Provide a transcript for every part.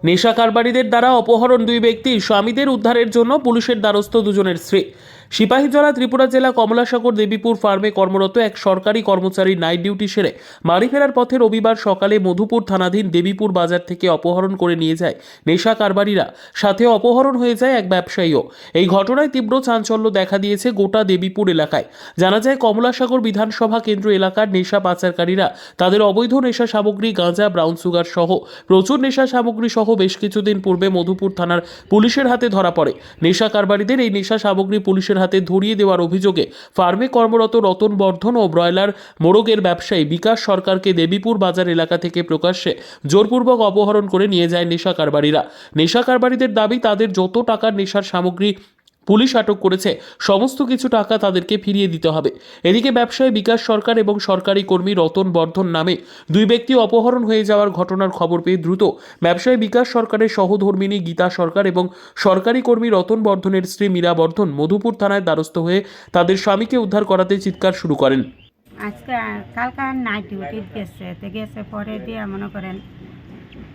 নেশা কারবারিদের দ্বারা অপহরণ দুই ব্যক্তি, স্বামীদের উদ্ধারের জন্য পুলিশের দ্বারস্থ দুজনের স্ত্রী। সিপাহীজলা ত্রিপুরা জেলা কমলাসাগর দেবীপুর ফার্মে কর্মরত এক সরকারি কর্মচারী নাইট ডিউটি সেরে বাড়ি ফেরার পথে রবিবার সকালে মধুপুর থানাধীন দেবীপুর বাজার থেকে অপহরণ করে নিয়ে যায় নেশা কারবারিরা। সাথে অপহরণ হয়ে যায় এক ব্যবসায়ীও। এই ঘটনায় তীব্র চাঞ্চল্য দেখা দিয়েছে গোটা দেবীপুর এলাকায়। জানা যায় কমলাসাগর বিধানসভা কেন্দ্র এলাকার নেশা পাচারকারীরা তাদের অবৈধ নেশা সামগ্রী গাঁজা, ব্রাউন সুগার সহ প্রচুর নেশা সামগ্রী সহ বেশ কিছুদিন পূর্বে মধুপুর থানার পুলিশের হাতে ধরা পড়ে। নেশা কারবারিদের এই নেশা সামগ্রী পুলিশের হাতে ধরিয়ে দেওয়ার অভিযোগে ফার্মে কর্মরত রতন বর্ধন ও ব্রয়লার মোরগের ব্যবসায়ী বিকাশ সরকারকে দেবীপুর বাজার এলাকা থেকে প্রকাশ্যে জোরপূর্বক অপহরণ করে নিয়ে যায় নেশা কারবারিরা। নেশা কারবারিদের দাবি, তাদের যত টাকার নেশার সামগ্রী পুলিশ আটক করেছে সমস্ত কিছু টাকা তাদেরকে ফিরিয়ে দিতে হবে। এদিকে ব্যবসায়ী বিকাশ সরকার এবং সরকারি কর্মী রতন বর্ধন নামে দুই ব্যক্তি অপহরণ হয়ে যাওয়ার ঘটনার খবর পেয়ে দ্রুত ব্যবসায়ী বিকাশ সরকারের সহধর্মিণী গীতা সরকার এবং সরকারি কর্মী রতন বর্ধনের স্ত্রী মীরা বর্ধন মধুপুর থানায় দ্বারস্থ হয়ে তাদের স্বামীকে উদ্ধার করাতে চিৎকার শুরু করেন। আজকে কালকে নাইট ডিউটি গেছে পরে দিয়ে মনে করেন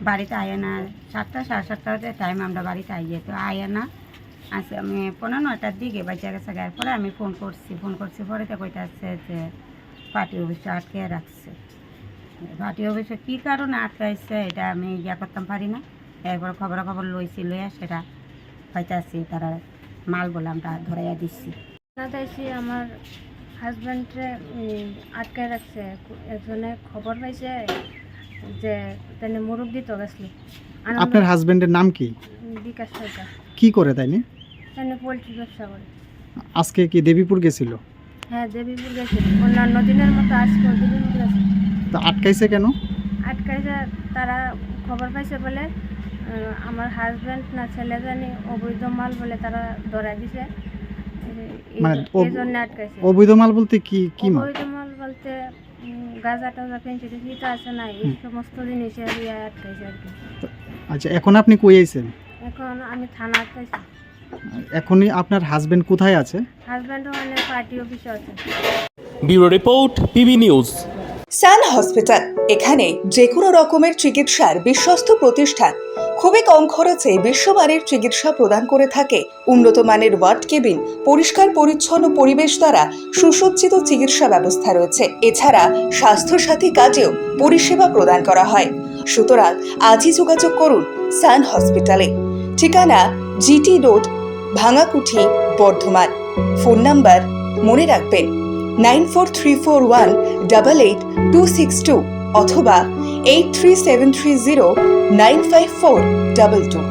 বাড়িতে আয় না, 7টা সাড়ে 7টার টাইম আমরা বাড়িতে আইয়ে তো আয় না। আচ্ছা আমি 9:15টার দিকে বাচ্চা গেছে গায়ের পরে আমি ফোন করছি পরে তো কইতে আসছে যে পার্টি অফিসে আটকে রাখছে। পার্টি অফিসে কী কারণে আটকাইছে এটা আমি ইয়া করতাম পারি না। এরপর খবর লইয়া সেটা পাইতে আসছি, তারা মাল বলে আমরা ধরাইয়া দিচ্ছি। আমার হাজব্যান্ডে আটকে রাখছে, একজনে খবর পাইছে যে তাই মুরগ দিতে গেছিল। আপনার হাজবেন্ডের নাম কি? বিকাশ সরকার। কি করে তাইনি? তাই পোলট্রি ব্যবসা করে। আজকে কি দেবীপুর গেছিল? হ্যাঁ দেবীপুর গেছিল, অন্যান্য দিনের মতো আজকে দেবীপুর গেছে। তো আটকাইছে কেন? আটকাইছে তারা খবর পাইছে বলে আমার হাজব্যান্ড না ছেলে জানি অবৈধ মাল বলে তারা ধরা দিছে, মানে এই জন্য আটকাইছে। অবৈধ মাল বলতে কি কি মাল? অবৈধ মাল বলতে গাঁজা টাজা পেঁচে তো আছে না, এই সমস্ত জিনিসের আটকাইছে আর কি। আচ্ছা, এখন আপনি কই আইছেন? এখন আমি থানা আটকাইছি। এখনই আপনার হাজবেন্ড কোথায় আছে? হাজব্যান্ড মানে পার্টি অফিসে আছে। Bureau report, PB news. Sun hospital, এখানে যে কোনো রকমের চিকিৎসার বিশ্বস্ত প্রতিষ্ঠান। খুবই কম খরচে বিশ্বমানের চিকিৎসা প্রদান করে থাকে। উন্নত মানের ওয়ার্ড কেবিন, পরিষ্কার পরিচ্ছন্ন পরিবেশ দ্বারা সুসজ্জিত চিকিৎসা ব্যবস্থা রয়েছে। এছাড়া স্বাস্থ্যসাথী কাজেও পরিষেবা প্রদান করা হয়। সুতরাং আজই যোগাযোগ করুন সান হসপিটালে। ঠিকানা GT road, Bhangakuthi, Bardhaman. Phone number মনে রাখবেন 9434188262 অথবা 83730954222।